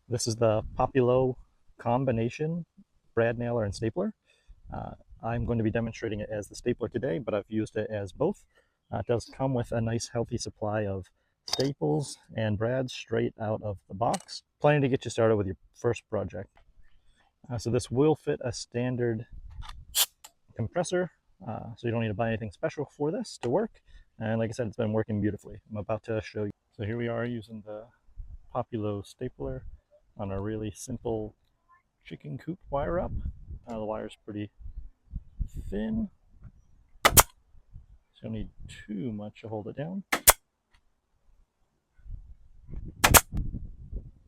This is the POPULO combination brad nailer and stapler. Uh, I'm going to be demonstrating it as the stapler today, but I've used it as both. It does come with a nice healthy supply of staples and brads straight out of the box. Planning to get you started with your first project. So this will fit a standard compressor, so you don't need to buy anything special for this to work. And like I said, it's been working beautifully. I'm about to show you. So here we are using the Populo stapler on a really simple chicken coop wire up. The wire's pretty thin, so you don't need too much to hold it down.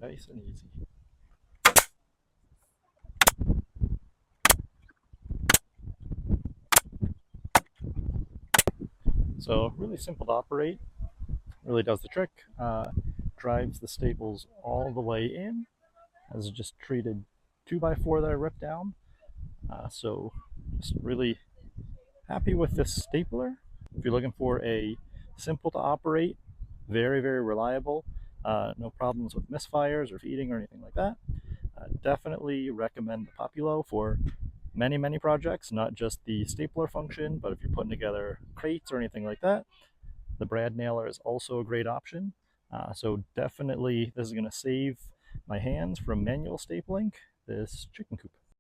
Nice and easy. So really simple to operate, really does the trick. Drives the staples all the way in, as just treated 2x4 that I ripped down. So just really happy with this stapler. If you're looking for a simple to operate, very reliable, no problems with misfires or feeding or anything like that, definitely recommend the Populo for many projects, not just the stapler function, but if you're putting together crates or anything like that, the brad nailer is also a great option. So definitely this is going to save my hands from manual stapling this chicken coop.